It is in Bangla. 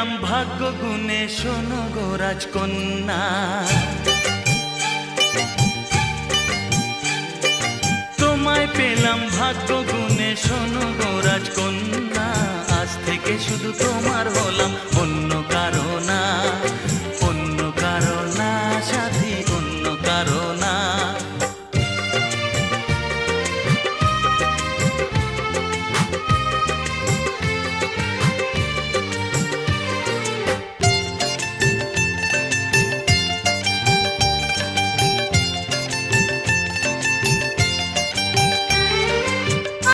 পেলাম ভাগ্য গুণে, শোনো গো রাজকন্যা। তোমায় পেলাম ভাগ্য গুণে, শোনো গো রাজকন্যা। আজ থেকে শুধু তোমার হলাম